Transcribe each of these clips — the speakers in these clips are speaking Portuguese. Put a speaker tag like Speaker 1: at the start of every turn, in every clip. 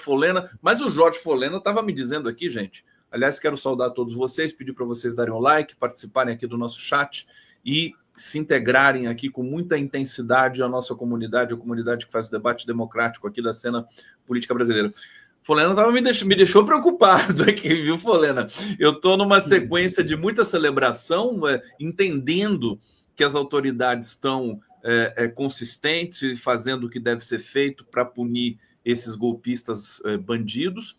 Speaker 1: Folena, mas o Jorge Folena estava me dizendo aqui, gente. Aliás, quero saudar todos vocês, pedir para vocês darem um like, participarem aqui do nosso chat e se integrarem aqui com muita intensidade à nossa comunidade, a comunidade que faz o debate democrático aqui da cena política brasileira. Folena me deixou preocupado aqui, viu, Folena? Eu estou numa sequência de muita celebração, entendendo que as autoridades estão consistentes, fazendo o que deve ser feito para punir esses golpistas bandidos,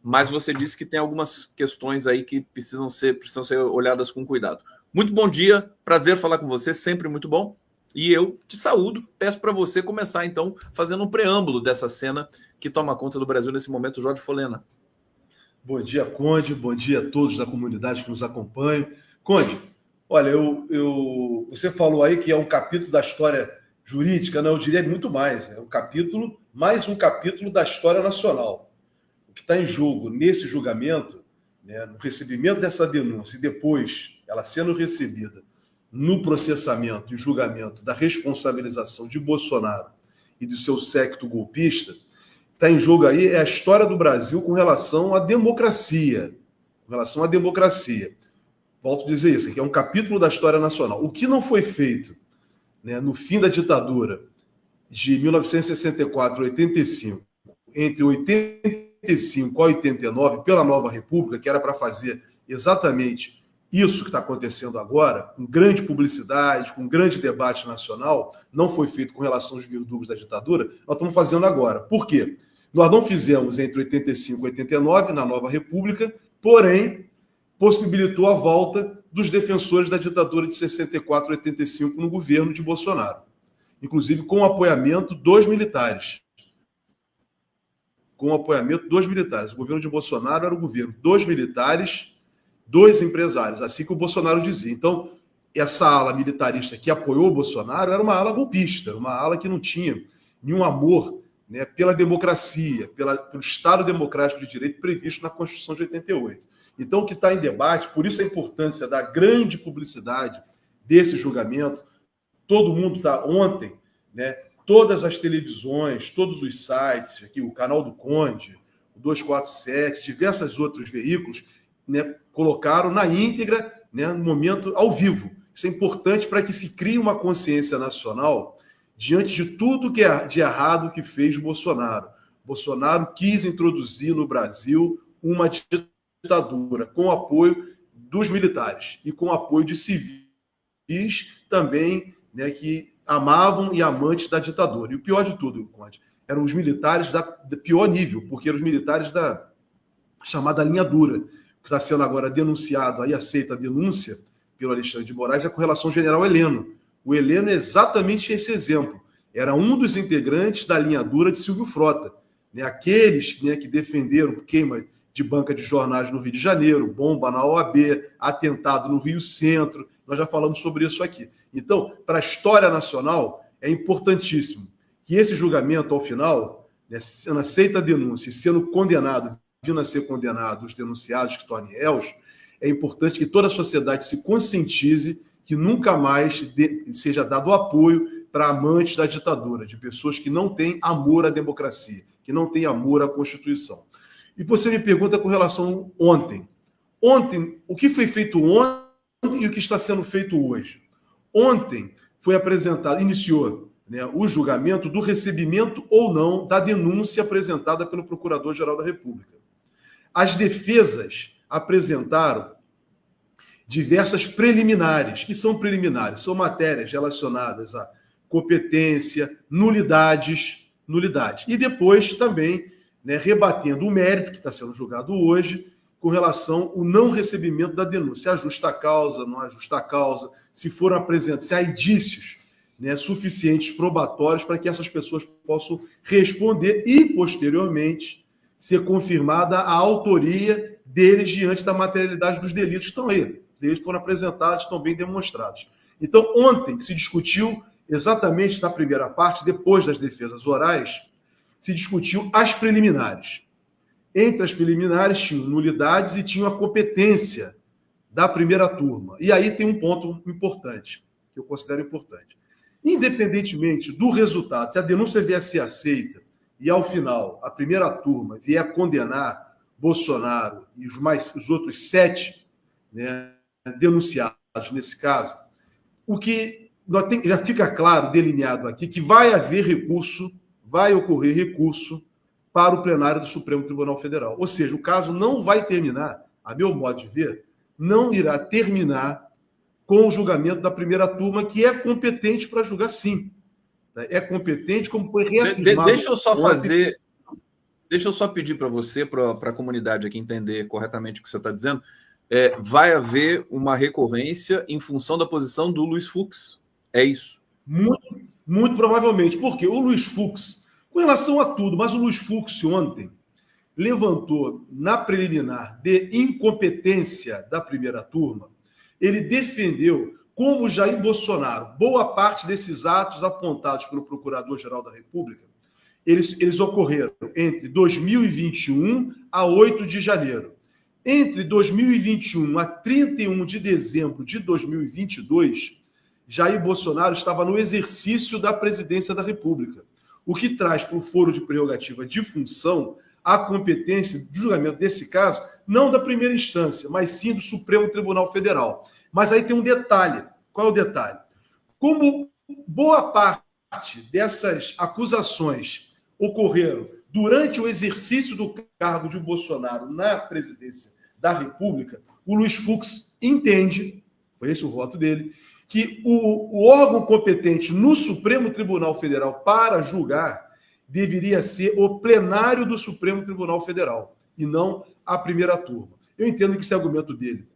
Speaker 1: mas você disse que tem algumas questões aí que precisam ser olhadas com cuidado. Muito bom dia, prazer falar com você, sempre muito bom. E eu te saúdo, peço para você começar, então, fazendo um preâmbulo dessa cena que toma conta do Brasil nesse momento, Jorge Folena.
Speaker 2: Bom dia, Conde, bom dia a todos da comunidade que nos acompanham. Conde, olha, você falou aí que é um capítulo da história jurídica, não, eu diria muito mais, é mais um capítulo da história nacional. O que está em jogo nesse julgamento, né, no recebimento dessa denúncia e depois ela sendo recebida no processamento e julgamento da responsabilização de Bolsonaro e do seu séquito golpista, está em jogo aí é a história do Brasil com relação à democracia. Com relação à democracia. Volto a dizer isso, que é um capítulo da história nacional. O que não foi feito, né, no fim da ditadura de 1964 a 85, entre 85 a 89, pela Nova República, que era para fazer exatamente isso que está acontecendo agora, com grande publicidade, com grande debate nacional, não foi feito com relação aos verdugos da ditadura, nós estamos fazendo agora. Por quê? Nós não fizemos entre 85 e 89, na Nova República, porém, possibilitou a volta dos defensores da ditadura de 64 a 85 no governo de Bolsonaro. Inclusive com o apoiamento dos militares. Com o apoiamento dos militares. O governo de Bolsonaro era o governo dos militares, dos empresários, assim que o Bolsonaro dizia. Então, essa ala militarista que apoiou o Bolsonaro era uma ala golpista, uma ala que não tinha nenhum amor, né, pela democracia, pelo Estado Democrático de Direito previsto na Constituição de 88. Então, o que está em debate, por isso a importância da grande publicidade desse julgamento, todo mundo está ontem, né, todas as televisões, todos os sites, aqui o canal do Conde, o 247, diversos outros veículos, né, colocaram na íntegra, né, no momento ao vivo. Isso é importante para que se crie uma consciência nacional diante de tudo que é de errado que fez Bolsonaro. Bolsonaro quis introduzir no Brasil uma ditadura com o apoio dos militares e com o apoio de civis também, né, que amavam e amantes da ditadura. E o pior de tudo, Conde, eram os militares do pior nível, porque eram os militares da chamada linha dura, que está sendo agora denunciado, aí aceita a denúncia pelo Alexandre de Moraes, é com relação ao general Heleno. O Heleno é exatamente esse exemplo. Era um dos integrantes da linha dura de Silvio Frota. Né? Aqueles, né, que defenderam queima de banca de jornais no Rio de Janeiro, bomba na OAB, atentado no Rio Centro. Nós já falamos sobre isso aqui. Então, para a história nacional, é importantíssimo que esse julgamento, ao final, né, sendo aceita a denúncia e sendo condenado, vindo a ser condenado os denunciados que tornem réus, é importante que toda a sociedade se conscientize que nunca mais seja dado apoio para amantes da ditadura, de pessoas que não têm amor à democracia, que não têm amor à Constituição. E você me pergunta com relação ontem. Ontem, o que foi feito ontem e o que está sendo feito hoje? Ontem foi apresentado, iniciou, né, o julgamento do recebimento ou não da denúncia apresentada pelo Procurador-Geral da República. As defesas apresentaram diversas preliminares, que são preliminares, são matérias relacionadas a competência, nulidades. E depois também, né, rebatendo o mérito que está sendo julgado hoje com relação ao não recebimento da denúncia. Se há justa causa, não há justa causa, se foram apresentados, se há indícios, né, suficientes probatórios para que essas pessoas possam responder e, posteriormente, ser confirmada a autoria deles diante da materialidade dos delitos que estão aí. Os delitos foram apresentados, estão bem demonstrados. Então, ontem se discutiu, exatamente na primeira parte, depois das defesas orais, se discutiu as preliminares. Entre as preliminares tinham nulidades e tinham a competência da primeira turma. E aí tem um ponto importante, que eu considero importante. Independentemente do resultado, se a denúncia vier a ser aceita e, ao final, a primeira turma vier condenar Bolsonaro e os outros 7, né, denunciados nesse caso, o que já fica claro, delineado aqui, que vai haver recurso, vai ocorrer recurso para o plenário do Supremo Tribunal Federal. Ou seja, o caso não vai terminar, a meu modo de ver, não irá terminar com o julgamento da primeira turma, que é competente para julgar, sim. É competente, como foi reafirmado.
Speaker 1: Deixa eu só pedir para você, para a comunidade aqui entender corretamente o que você está dizendo. Vai haver uma recorrência em função da posição do Luiz Fux. É isso?
Speaker 2: Muito, muito provavelmente. Porque o Luiz Fux, com relação a tudo, mas o Luiz Fux ontem levantou na preliminar de incompetência da primeira turma, ele defendeu como Jair Bolsonaro, boa parte desses atos apontados pelo Procurador-Geral da República, eles ocorreram entre 2021 a 8 de janeiro. Entre 2021 a 31 de dezembro de 2022, Jair Bolsonaro estava no exercício da presidência da República, o que traz para o foro de prerrogativa de função a competência do julgamento desse caso, não da primeira instância, mas sim do Supremo Tribunal Federal. Mas aí tem um detalhe. Qual é o detalhe? Como boa parte dessas acusações ocorreram durante o exercício do cargo de Bolsonaro na presidência da República, o Luiz Fux entende, foi esse o voto dele, que o órgão competente no Supremo Tribunal Federal para julgar deveria ser o plenário do Supremo Tribunal Federal e não a primeira turma. Eu entendo que esse argumento dele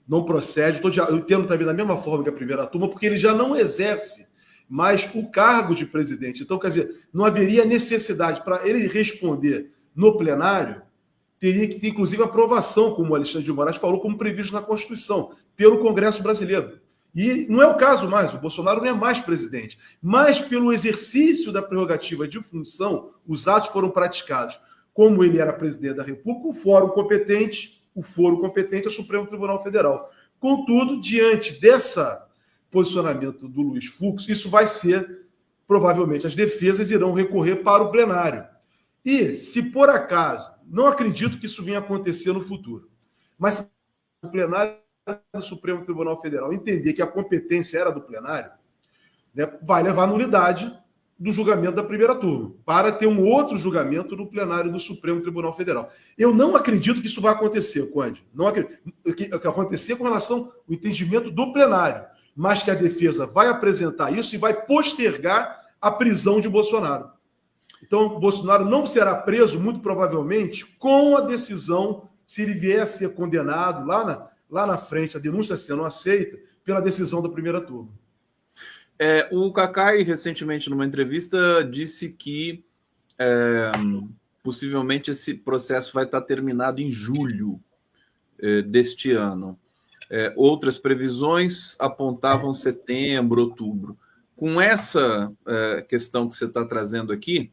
Speaker 2: não procede, eu entendo também da mesma forma que a primeira turma, porque ele já não exerce mais o cargo de presidente. Então, quer dizer, não haveria necessidade para ele responder no plenário, teria que ter, inclusive, aprovação, como o Alexandre de Moraes falou, como previsto na Constituição, pelo Congresso Brasileiro. E não é o caso mais, o Bolsonaro não é mais presidente, mas pelo exercício da prerrogativa de função, os atos foram praticados como ele era presidente da República, o foro competente é o Supremo Tribunal Federal. Contudo, diante desse posicionamento do Luiz Fux, isso vai ser, provavelmente, as defesas irão recorrer para o plenário. E, se por acaso, não acredito que isso venha acontecer no futuro, mas o plenário do Supremo Tribunal Federal entender que a competência era do plenário, né, vai levar à nulidade do julgamento da primeira turma, para ter um outro julgamento no plenário do Supremo Tribunal Federal. Eu não acredito que isso vai acontecer, Conde. Não acredito. O que acontecer com relação ao entendimento do plenário, mas que a defesa vai apresentar isso e vai postergar a prisão de Bolsonaro. Então, Bolsonaro não será preso, muito provavelmente, com a decisão, se ele vier a ser condenado lá na frente, a denúncia sendo aceita, pela decisão da primeira turma.
Speaker 1: O Cacai, recentemente, numa entrevista, disse que possivelmente esse processo vai estar terminado em julho deste ano. Outras previsões apontavam setembro, outubro. Com essa questão que você está trazendo aqui,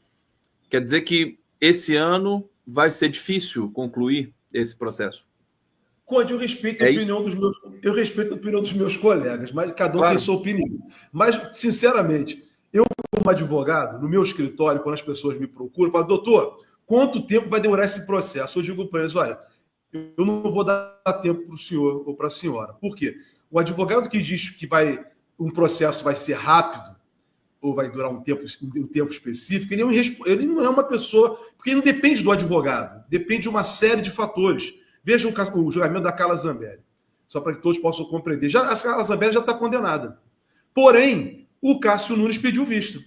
Speaker 1: quer dizer que esse ano vai ser difícil concluir esse processo?
Speaker 2: Conde, eu respeito a opinião dos meus colegas, mas cada um tem sua opinião. Mas, sinceramente, eu, como advogado, no meu escritório, quando as pessoas me procuram, eu falo, doutor, quanto tempo vai demorar esse processo? Eu digo para eles, olha, eu não vou dar tempo para o senhor ou para a senhora. Por quê? O advogado que diz que um processo vai ser rápido, ou vai durar um tempo específico, ele não é uma pessoa... Porque ele não depende do advogado, depende de uma série de fatores. Veja o julgamento da Carla Zambelli, só para que todos possam compreender. A Carla Zambelli já está condenada. Porém, o Cássio Nunes pediu vista.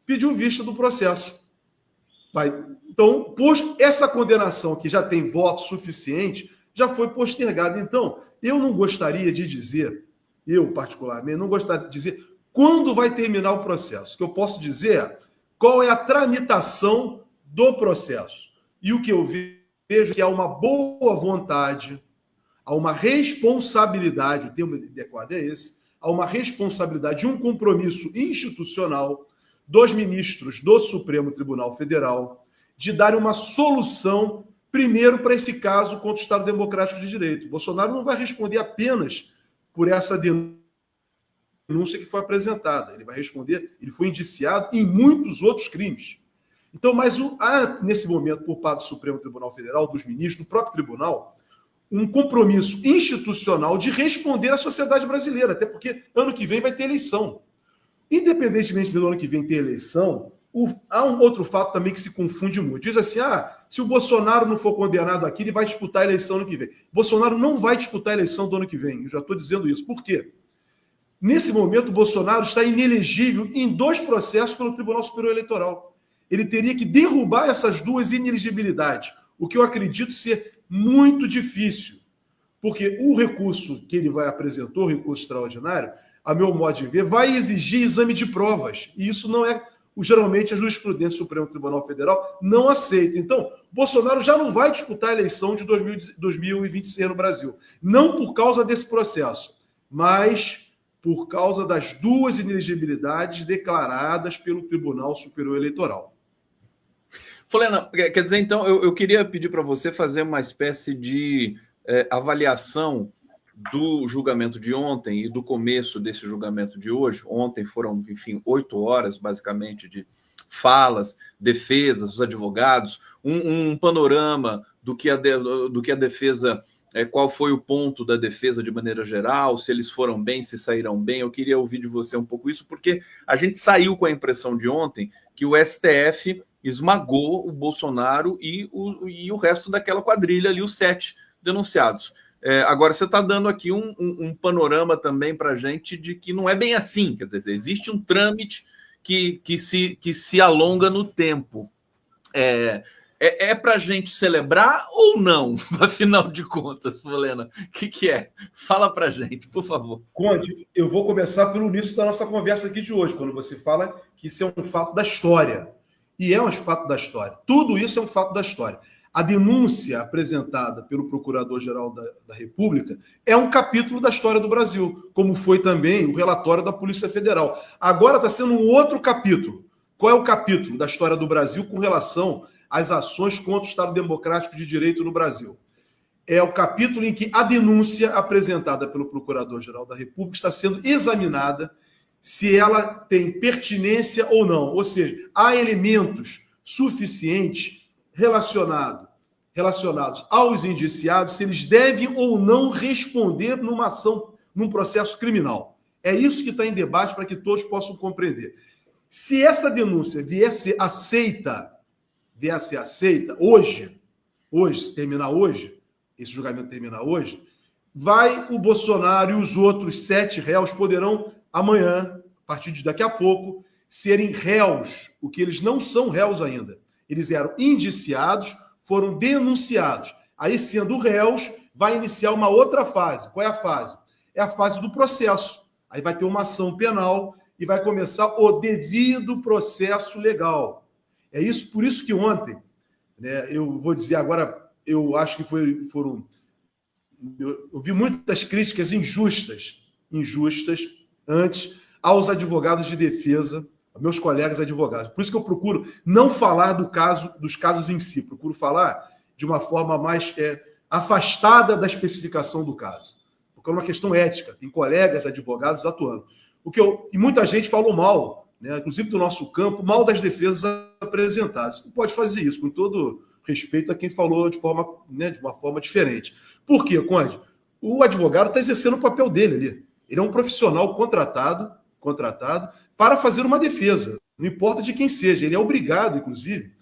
Speaker 2: Pediu vista do processo. Então, essa condenação, que já tem voto suficiente, já foi postergada. Então, eu não gostaria de dizer, eu particularmente, não gostaria de dizer quando vai terminar o processo. O que eu posso dizer é qual é a tramitação do processo. E o que eu vejo que há uma boa vontade, há uma responsabilidade, o termo adequado é esse, há uma responsabilidade e um compromisso institucional dos ministros do Supremo Tribunal Federal de dar uma solução, primeiro, para esse caso contra o Estado Democrático de Direito. Bolsonaro não vai responder apenas por essa denúncia que foi apresentada. Ele vai responder, ele foi indiciado em muitos outros crimes. Então, mas há, nesse momento, por parte do Supremo Tribunal Federal, dos ministros, do próprio tribunal, um compromisso institucional de responder à sociedade brasileira, até porque ano que vem vai ter eleição. Independentemente do ano que vem ter eleição, há um outro fato também que se confunde muito. Diz assim, se o Bolsonaro não for condenado aqui, ele vai disputar a eleição ano que vem. Bolsonaro não vai disputar a eleição do ano que vem, eu já estou dizendo isso. Por quê? Nesse momento, o Bolsonaro está inelegível em 2 processos pelo Tribunal Superior Eleitoral. Ele teria que derrubar essas 2 inelegibilidades, o que eu acredito ser muito difícil, porque o recurso que ele vai apresentar, o recurso extraordinário, a meu modo de ver, vai exigir exame de provas, e isso não é, geralmente, a jurisprudência do Supremo Tribunal Federal não aceita. Então, Bolsonaro já não vai disputar a eleição de 2026 no Brasil, não por causa desse processo, mas por causa das 2 inelegibilidades declaradas pelo Tribunal Superior Eleitoral.
Speaker 1: Folena, quer dizer, então, eu queria pedir para você fazer uma espécie de avaliação do julgamento de ontem e do começo desse julgamento de hoje. Ontem foram, enfim, 8 horas, basicamente, de falas, defesas, os advogados, um panorama do que a defesa, qual foi o ponto da defesa de maneira geral, se eles foram bem, se saíram bem. Eu queria ouvir de você um pouco isso, porque a gente saiu com a impressão de ontem que o STF esmagou o Bolsonaro e o resto daquela quadrilha ali, os 7 denunciados. Agora, você está dando aqui um panorama também para a gente de que não é bem assim. Quer dizer, existe um trâmite que se alonga no tempo. É para a gente celebrar ou não, afinal de contas, Folena? O que é? Fala para a gente, por favor.
Speaker 2: Conde, eu vou começar pelo início da nossa conversa aqui de hoje, quando você fala que isso é um fato da história. E é um fato da história. Tudo isso é um fato da história. A denúncia apresentada pelo Procurador-Geral da República é um capítulo da história do Brasil, como foi também o relatório da Polícia Federal. Agora está sendo um outro capítulo. Qual é o capítulo da história do Brasil com relação às ações contra o Estado Democrático de Direito no Brasil? É o capítulo em que a denúncia apresentada pelo Procurador-Geral da República está sendo examinada se ela tem pertinência ou não. Ou seja, há elementos suficientes relacionados aos indiciados, se eles devem ou não responder numa ação, num processo criminal. É isso que está em debate para que todos possam compreender. Se essa denúncia vier a ser aceita hoje, se terminar hoje, esse julgamento terminar hoje, o Bolsonaro e os outros 7 réus poderão amanhã, a partir de daqui a pouco, serem réus, o que eles não são réus ainda. Eles eram indiciados, foram denunciados. Aí, sendo réus, vai iniciar uma outra fase. Qual é a fase? É a fase do processo. Aí vai ter uma ação penal e vai começar o devido processo legal. É isso, por isso que ontem, né, eu vou dizer agora, eu acho que foram... Eu vi muitas críticas injustas antes aos advogados de defesa, meus colegas advogados. Por isso que eu procuro não falar dos casos em si, procuro falar de uma forma mais afastada da especificação do caso, porque é uma questão ética, tem colegas advogados atuando. E muita gente falou mal, né, inclusive do nosso campo, mal das defesas apresentadas. Não pode fazer isso, com todo respeito a quem falou de uma forma diferente. Por quê, Conde? O advogado está exercendo o papel dele ali. Ele é um profissional contratado para fazer uma defesa, não importa de quem seja. Ele é obrigado, inclusive,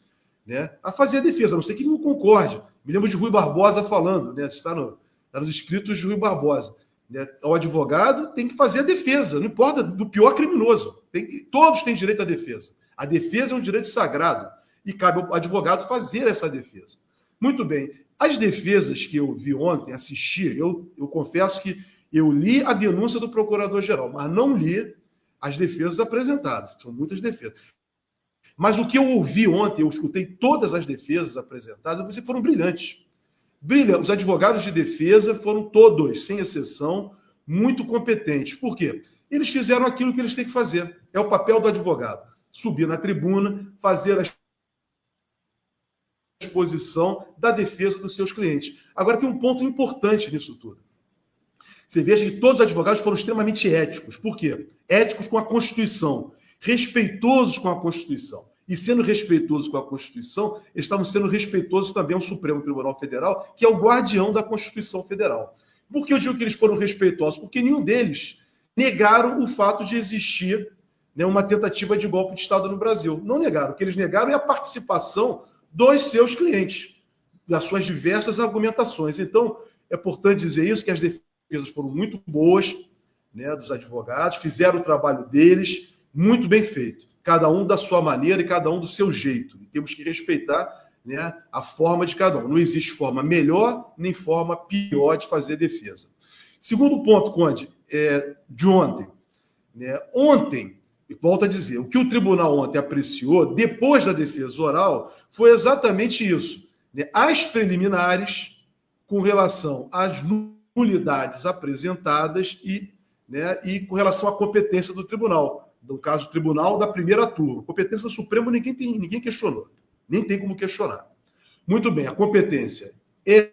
Speaker 2: né, a fazer a defesa, a não ser que ele não concorde. Me lembro de Rui Barbosa falando, né, está nos escritos de Rui Barbosa. Né, o advogado tem que fazer a defesa, não importa do pior criminoso. Todos têm direito à defesa. A defesa é um direito sagrado e cabe ao advogado fazer essa defesa. Muito bem. As defesas que eu vi ontem, assisti, eu confesso que eu li a denúncia do Procurador-Geral, mas não li as defesas apresentadas. São muitas defesas. Mas o que eu ouvi ontem, eu escutei todas as defesas apresentadas, foram brilhantes. Os advogados de defesa foram todos, sem exceção, muito competentes. Por quê? Eles fizeram aquilo que eles têm que fazer. É o papel do advogado. Subir na tribuna, fazer a exposição da defesa dos seus clientes. Agora, tem um ponto importante nisso tudo. Você veja que todos os advogados foram extremamente éticos. Por quê? Éticos com a Constituição, respeitosos com a Constituição. E sendo respeitosos com a Constituição, eles estavam sendo respeitosos também ao Supremo Tribunal Federal, que é o guardião da Constituição Federal. Por que eu digo que eles foram respeitosos? Porque nenhum deles negaram o fato de existir, né, uma tentativa de golpe de Estado no Brasil. Não negaram. O que eles negaram é a participação dos seus clientes, das suas diversas argumentações. Então, é importante dizer isso, que as defesas foram muito boas, né, dos advogados, fizeram o trabalho deles, muito bem feito. Cada um da sua maneira e cada um do seu jeito. E temos que respeitar, né, a forma de cada um. Não existe forma melhor nem forma pior de fazer defesa. Segundo ponto, Conde, de ontem. Né, ontem, volto a dizer, o que o tribunal ontem apreciou, depois da defesa oral, foi exatamente isso. Né, as preliminares com relação às nulidades apresentadas e com relação à competência do tribunal. No caso, o tribunal da primeira turma. Competência do Supremo ninguém questionou. Nem tem como questionar. Muito bem, a competência é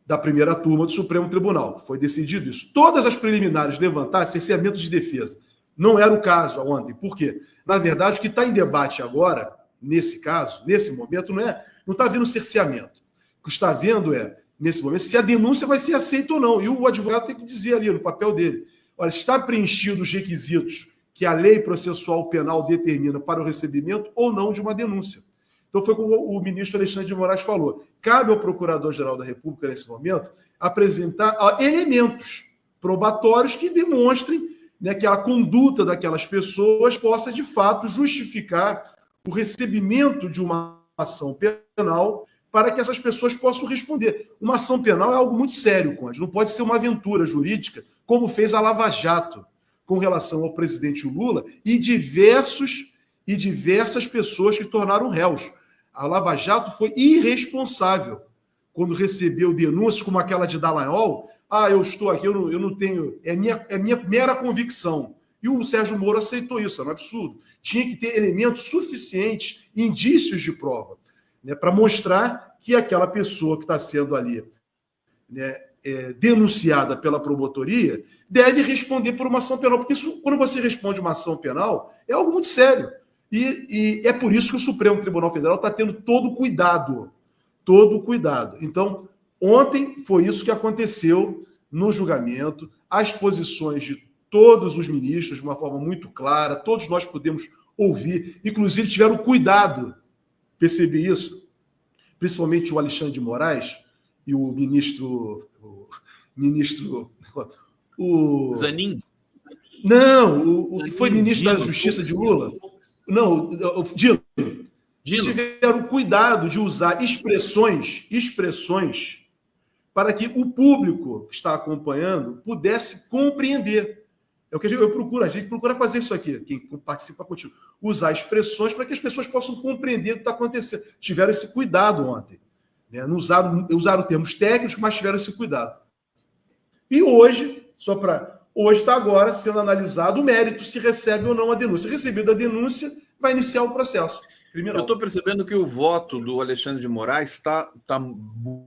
Speaker 2: da primeira turma do Supremo Tribunal. Foi decidido isso. Todas as preliminares levantadas, cerceamento de defesa. Não era o caso ontem. Por quê? Na verdade, o que está em debate agora, nesse caso, nesse momento, não está havendo cerceamento. O que está vendo nesse momento, se a denúncia vai ser aceita ou não. E o advogado tem que dizer ali, no papel dele, olha, está preenchido os requisitos que a lei processual penal determina para o recebimento ou não de uma denúncia. Então, foi como o ministro Alexandre de Moraes falou. Cabe ao Procurador-Geral da República, nesse momento, apresentar elementos probatórios que demonstrem, né, que a conduta daquelas pessoas possa, de fato, justificar o recebimento de uma ação penal para que essas pessoas possam responder. Uma ação penal é algo muito sério, Conde. Não pode ser uma aventura jurídica, como fez a Lava Jato, com relação ao presidente Lula e diversas pessoas que tornaram réus. A Lava Jato foi irresponsável quando recebeu denúncias como aquela de Dallagnol. Eu estou aqui, eu não tenho... É minha mera convicção. E o Sérgio Moro aceitou isso, é um absurdo. Tinha que ter elementos suficientes, indícios de prova, né, para mostrar que aquela pessoa que está sendo ali, né, denunciada pela promotoria, deve responder por uma ação penal. Porque isso, quando você responde uma ação penal, é algo muito sério. E é por isso que o Supremo Tribunal Federal está tendo todo cuidado. Todo cuidado. Então, ontem foi isso que aconteceu no julgamento. As posições de todos os ministros, de uma forma muito clara, todos nós podemos ouvir, inclusive tiveram cuidado, percebi isso, principalmente o Alexandre de Moraes e o ministro
Speaker 1: Zanin?
Speaker 2: Não, o que foi ministro da Justiça de Lula. Não, o Dino. Tiveram cuidado de usar expressões para que o público que está acompanhando pudesse compreender. É o que a gente procura fazer isso aqui, quem participa contigo. Usar expressões para que as pessoas possam compreender o que está acontecendo. Tiveram esse cuidado ontem. Né? Não usaram termos técnicos, mas tiveram esse cuidado. E hoje, hoje está agora sendo analisado o mérito, se recebe ou não a denúncia. Recebida a denúncia, vai iniciar o processo criminal.
Speaker 1: Eu estou percebendo que o voto do Alexandre de Moraes está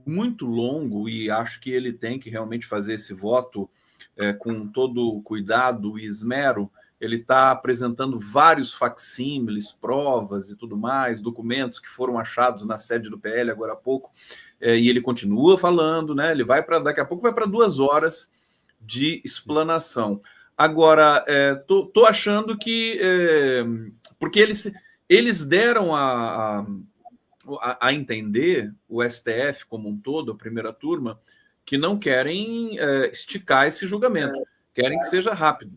Speaker 1: muito longo e acho que ele tem que realmente fazer esse voto com todo cuidado e esmero. Ele está apresentando vários facsímiles, provas e tudo mais, documentos que foram achados na sede do PL agora há pouco, e ele continua falando, né? Ele daqui a pouco vai para 2 horas de explanação. Agora, tô achando que porque eles deram a entender, o STF como um todo, a primeira turma, que não querem esticar esse julgamento, querem que seja rápido,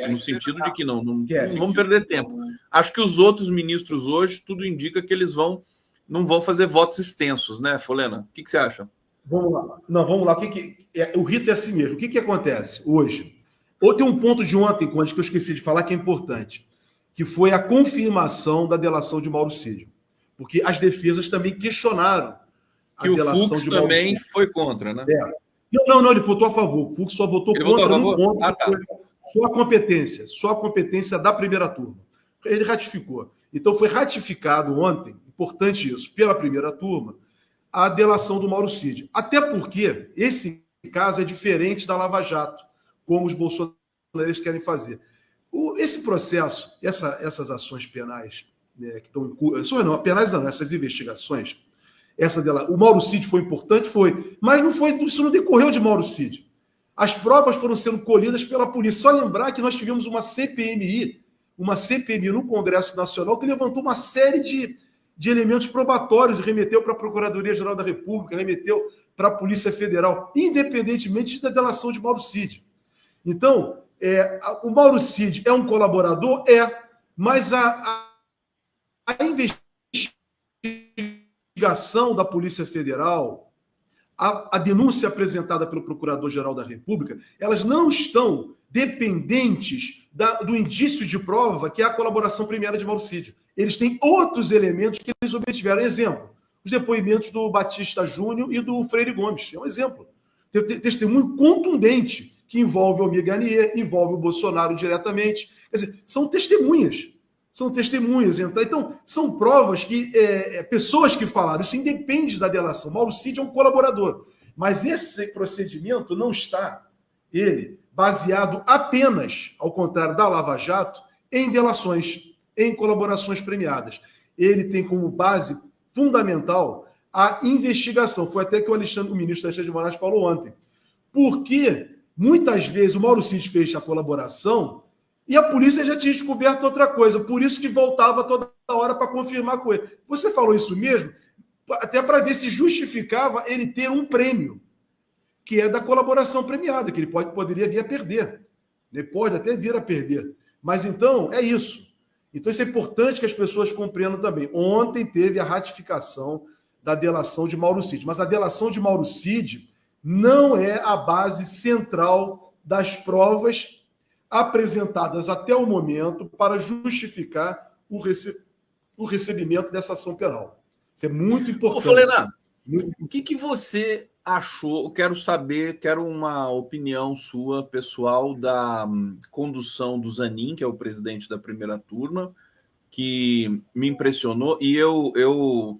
Speaker 1: no sentido de que não vamos perder tempo. Acho que os outros ministros hoje, tudo indica que eles não vão fazer votos extensos, né, Folena? O que você acha?
Speaker 2: Vamos lá. Vamos lá. O rito é assim mesmo. O que acontece hoje? Ou tem um ponto de ontem, Conde, que eu esqueci de falar, que é importante, que foi a confirmação da delação de Mauro Cid. Porque as defesas também questionaram
Speaker 1: que o Fux também foi contra, né?
Speaker 2: Não, ele votou a favor. O Fux só votou contra no ponto. Só a competência da primeira turma. Ele ratificou. Então foi ratificado ontem, importante isso, pela primeira turma, a delação do Mauro Cid. Até porque esse caso é diferente da Lava Jato, como os bolsonaristas querem fazer. Esse processo, essas ações penais né, que estão em curso, não, penais não, essas investigações, o Mauro Cid foi importante? Foi, mas não foi, isso não decorreu de Mauro Cid. As provas foram sendo colhidas pela polícia. Só lembrar que nós tivemos uma CPMI no Congresso Nacional que levantou uma série de elementos probatórios e remeteu para a Procuradoria-Geral da República, remeteu para a Polícia Federal, independentemente da delação de Mauro Cid. Então, o Mauro Cid é um colaborador? Mas a investigação da Polícia Federal, a denúncia apresentada pelo Procurador-Geral da República, elas não estão dependentes do indício de prova que é a colaboração premiada de Mauro Cid. Eles têm outros elementos que eles obtiveram. Exemplo, os depoimentos do Batista Júnior e do Freire Gomes. É um exemplo. Tem testemunho contundente que envolve o Almir Garnier, envolve o Bolsonaro diretamente. Quer dizer, são testemunhas. Então, são provas que pessoas que falaram, isso independe da delação. Mauro Cid é um colaborador. Mas esse procedimento não está, ele, baseado apenas, ao contrário da Lava Jato, em delações, em colaborações premiadas. Ele tem como base fundamental a investigação. Foi até que o ministro Alexandre de Moraes falou ontem. Porque, muitas vezes, o Mauro Cid fez a colaboração e a polícia já tinha descoberto outra coisa, por isso que voltava toda hora para confirmar com ele. Você falou isso mesmo? Até para ver se justificava ele ter um prêmio, que é da colaboração premiada, que ele poderia vir a perder. Ele pode até vir a perder. Mas então, é isso. Então, isso é importante que as pessoas compreendam também. Ontem teve a ratificação da delação de Mauro Cid, mas a delação de Mauro Cid não é a base central das provas apresentadas até o momento para justificar o recebimento dessa ação penal. Isso é muito importante.
Speaker 1: Ô, Folena, o que você achou? Quero uma opinião sua, pessoal, da condução do Zanin, que é o presidente da primeira turma, que me impressionou, e eu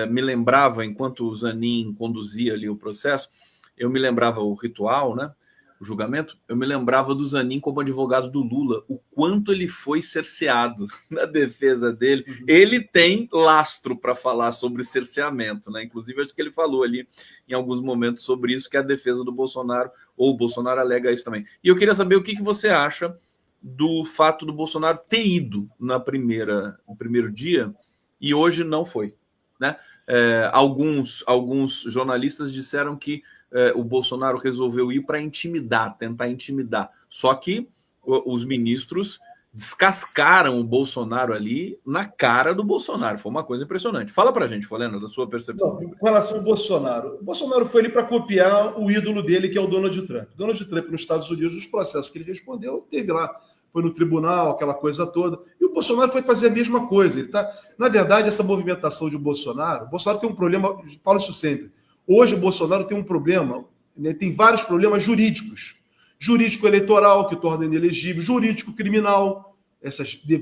Speaker 1: me lembrava, enquanto o Zanin conduzia ali o processo, eu me lembrava o ritual, né? O julgamento, eu me lembrava do Zanin como advogado do Lula, o quanto ele foi cerceado na defesa dele. Uhum. Ele tem lastro para falar sobre cerceamento, né? Inclusive, acho que ele falou ali em alguns momentos sobre isso, que é a defesa do Bolsonaro, ou o Bolsonaro alega isso também. E eu queria saber o que você acha do fato do Bolsonaro ter ido no primeiro dia e hoje não foi, né? Alguns jornalistas disseram que o Bolsonaro resolveu ir para tentar intimidar. Só que os ministros descascaram o Bolsonaro ali na cara do Bolsonaro. Foi uma coisa impressionante. Fala para a gente, Folena, da sua percepção.
Speaker 2: Não, com relação ao Bolsonaro, o Bolsonaro foi ali para copiar o ídolo dele, que é o Donald Trump. Donald Trump, nos Estados Unidos, os processos que ele respondeu, teve lá, foi no tribunal, aquela coisa toda. E o Bolsonaro foi fazer a mesma coisa. Ele tá, na verdade, essa movimentação de Bolsonaro tem um problema, eu falo isso sempre. Hoje o Bolsonaro tem um problema, né, tem vários problemas jurídicos. Jurídico eleitoral, que torna ele inelegível, jurídico criminal,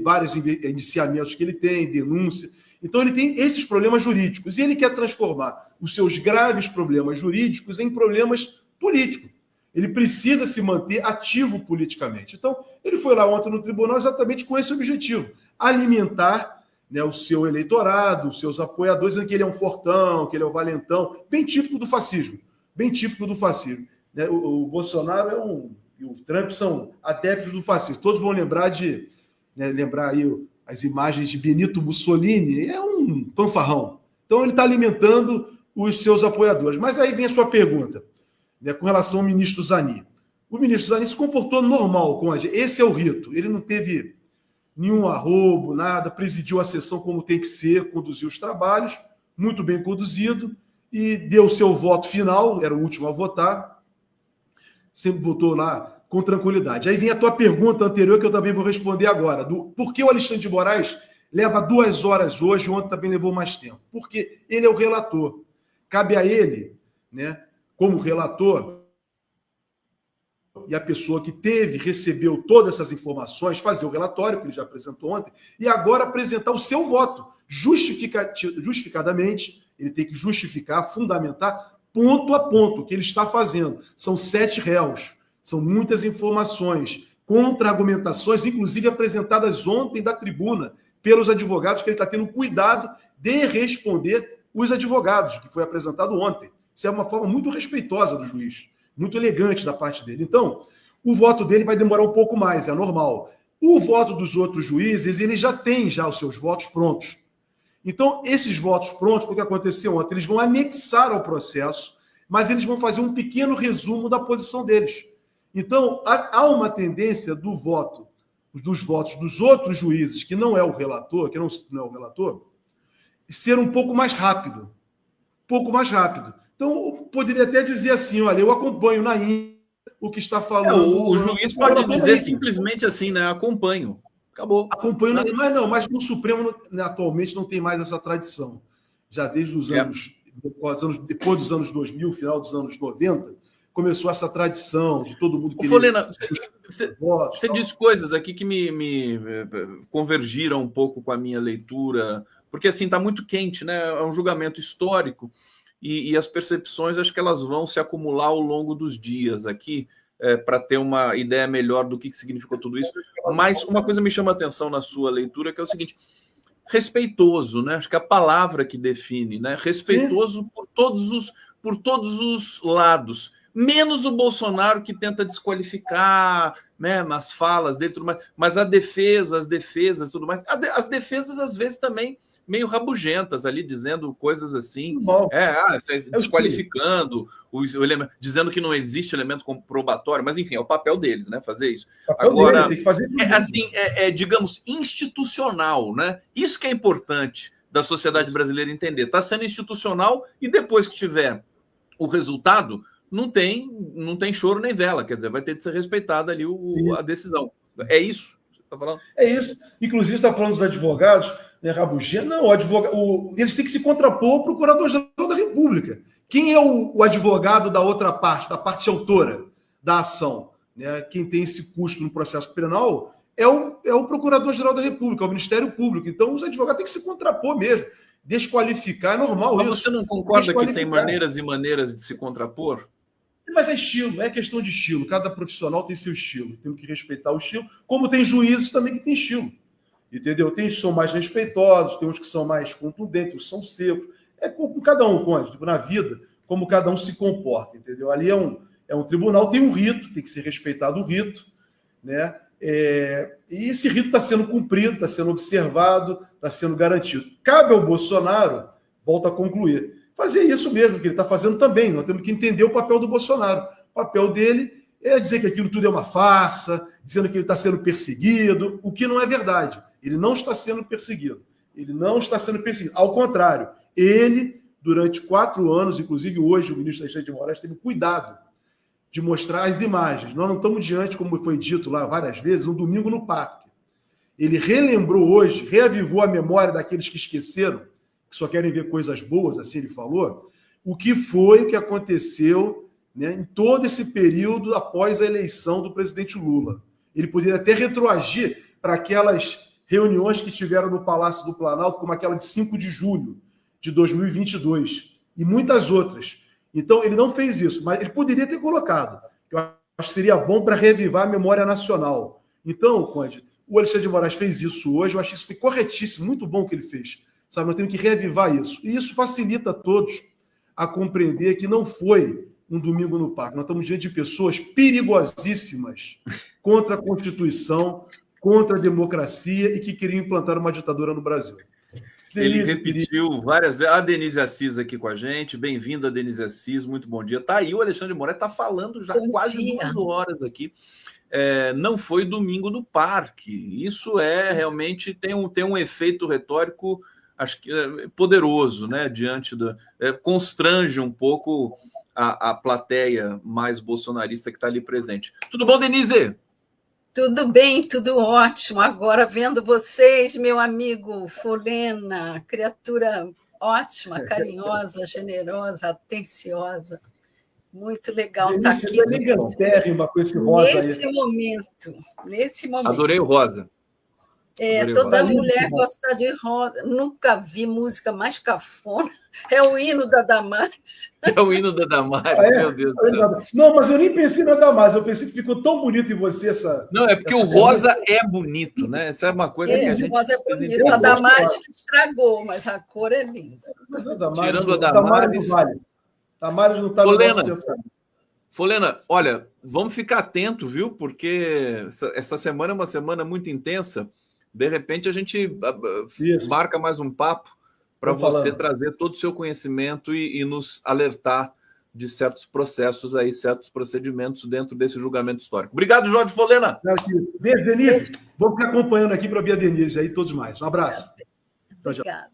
Speaker 2: vários indiciamentos que ele tem, denúncia. Então ele tem esses problemas jurídicos e ele quer transformar os seus graves problemas jurídicos em problemas políticos. Ele precisa se manter ativo politicamente. Então, ele foi lá ontem no tribunal exatamente com esse objetivo, alimentar, né, o seu eleitorado, os seus apoiadores, dizendo que ele é um fortão, que ele é um valentão, bem típico do fascismo. Né? O Bolsonaro e o Trump são adeptos do fascismo. Todos vão lembrar aí as imagens de Benito Mussolini. É um fanfarrão. Então, ele está alimentando os seus apoiadores. Mas aí vem a sua pergunta, né, com relação ao ministro Zanin. O ministro Zanin se comportou normal, Conde. Esse é o rito. Ele não teve nenhum arrobo, nada, presidiu a sessão como tem que ser, conduziu os trabalhos, muito bem conduzido, e deu o seu voto final, era o último a votar, sempre votou lá com tranquilidade. Aí vem a tua pergunta anterior, que eu também vou responder agora, por que o Alexandre de Moraes leva 2 horas hoje, ontem também levou mais tempo? Porque ele é o relator. Cabe a ele, né, como relator, e a pessoa que recebeu todas essas informações, fazer o relatório, que ele já apresentou ontem, e agora apresentar o seu voto. Justificadamente, ele tem que justificar, fundamentar, ponto a ponto, o que ele está fazendo. São 7 réus, são muitas informações, contra-argumentações, inclusive apresentadas ontem da tribuna, pelos advogados, que ele está tendo cuidado de responder os advogados, que foi apresentado ontem. Isso é uma forma muito respeitosa do juiz, muito elegante da parte dele. Então, o voto dele vai demorar um pouco mais, é normal. O voto dos outros juízes, ele já tem os seus votos prontos. Então, esses votos prontos, o que aconteceu ontem, eles vão anexar ao processo, mas eles vão fazer um pequeno resumo da posição deles. Então, há uma tendência dos votos dos outros juízes, que não é o relator, ser um pouco mais rápido. Então, eu poderia até dizer assim, olha, eu acompanho na íntegra o que está falando.
Speaker 1: O juiz pode dizer simplesmente assim, né? Acompanho. Acabou.
Speaker 2: Acompanho, mas no Supremo atualmente não tem mais essa tradição. Já desde os anos, depois dos anos 2000, final dos anos 90, começou essa tradição de todo mundo querer...
Speaker 1: Folena, você disse coisas aqui que me convergiram um pouco com a minha leitura, porque assim está muito quente, né? É um julgamento histórico e as percepções acho que elas vão se acumular ao longo dos dias aqui para ter uma ideia melhor do que significou tudo isso. Mas uma coisa me chama a atenção na sua leitura, que é o seguinte: respeitoso, né? Acho que é a palavra que define, né? Respeitoso por todos os lados. Menos o Bolsonaro, que tenta desqualificar, né, nas falas dele, tudo mais. Mas as defesas, tudo mais. As defesas, às vezes, também meio rabugentas ali, dizendo coisas assim, desqualificando, dizendo que não existe elemento comprobatório, mas enfim, é o papel deles, né, fazer isso. Agora, tem que fazer assim, digamos, institucional, né? Isso que é importante da sociedade brasileira entender. Está sendo institucional e depois que tiver o resultado, não tem choro nem vela, quer dizer, vai ter de ser respeitada ali a decisão. É isso que você está falando?
Speaker 2: É isso. Inclusive, você está falando dos advogados, né, rabugento? Não, eles têm que se contrapor ao Procurador-Geral da República. Quem é o advogado da outra parte, da parte autora da ação? Né? Quem tem esse custo no processo penal é o Procurador-Geral da República, é o Ministério Público. Então, os advogados têm que se contrapor mesmo. Desqualificar é normal.
Speaker 1: Mas isso. Você não concorda que tem maneiras e maneiras de se contrapor?
Speaker 2: Mas é estilo, é questão de estilo. Cada profissional tem seu estilo. Temos que respeitar o estilo, como tem juízes também que tem estilo. Entendeu? Tem uns que são mais respeitosos, tem uns que são mais contundentes, uns que são secos. É com cada um, tipo, na vida, como cada um se comporta, entendeu? Ali é um tribunal, tem um rito, tem que ser respeitado o rito, né? E esse rito está sendo cumprido, está sendo observado, está sendo garantido. Cabe ao Bolsonaro, volto a concluir, fazer isso mesmo que ele está fazendo também. Nós temos que entender o papel do Bolsonaro. O papel dele é dizer que aquilo tudo é uma farsa, dizendo que ele está sendo perseguido, o que não é verdade. Ele não está sendo perseguido. Ao contrário, ele, durante 4 anos, inclusive hoje, o ministro Alexandre de Moraes teve cuidado de mostrar as imagens. Nós não estamos diante, como foi dito lá várias vezes, um domingo no parque. Ele relembrou hoje, reavivou a memória daqueles que esqueceram, que só querem ver coisas boas, assim ele falou, o que aconteceu, né, em todo esse período após a eleição do presidente Lula. Ele poderia até retroagir para aquelas reuniões que tiveram no Palácio do Planalto, como aquela de 5 de julho de 2022, e muitas outras. Então, ele não fez isso, mas ele poderia ter colocado, que eu acho que seria bom para reavivar a memória nacional. Então, Conde, o Alexandre de Moraes fez isso hoje, eu acho que isso foi corretíssimo, muito bom o que ele fez. Sabe, nós temos que reavivar isso. E isso facilita a todos a compreender que não foi um domingo no parque. Nós estamos diante de pessoas perigosíssimas contra a Constituição, contra a democracia e que queriam implantar uma ditadura no Brasil.
Speaker 1: Ele repetiu várias vezes. A Denise Assis aqui com a gente. Bem-vinda, Denise Assis. Muito bom dia. Tá aí, o Alexandre de Moraes está falando já quase 2 horas aqui. Não foi domingo no parque. Isso realmente tem um efeito retórico, acho que poderoso, né? Diante do. Constrange um pouco a plateia mais bolsonarista que está ali presente. Tudo bom, Denise?
Speaker 3: Tudo bem, tudo ótimo. Agora vendo vocês, meu amigo Folena, criatura ótima, carinhosa, generosa, atenciosa. Muito legal estar aqui.
Speaker 2: Com esse rosa
Speaker 3: nesse momento.
Speaker 1: Adorei o rosa.
Speaker 3: Toda mulher gosta de rosa. Nunca vi música mais cafona. É o hino da Damares.
Speaker 1: É o hino da Damares, meu Deus do céu.
Speaker 2: Não, mas eu nem pensei na Damares. Eu pensei que ficou tão bonito em você essa...
Speaker 1: Não, é porque o rosa é bonito, né? Essa é uma coisa que a gente...
Speaker 3: O rosa é bonito. A Damares que estragou, mas a cor é linda.
Speaker 1: Tirando a Damares...
Speaker 2: Damares não está no nosso pensamento.
Speaker 1: Folena, olha, vamos ficar atento, viu? Porque essa semana é uma semana muito intensa. De repente, a gente marca mais um papo para você trazer todo o seu conhecimento e nos alertar de certos processos aí, certos procedimentos dentro desse julgamento histórico. Obrigado, Jorge Folena.
Speaker 2: Beijo, Denise. Vamos ficar acompanhando aqui para ver a Denise aí, todos mais. Um abraço.
Speaker 3: Obrigada.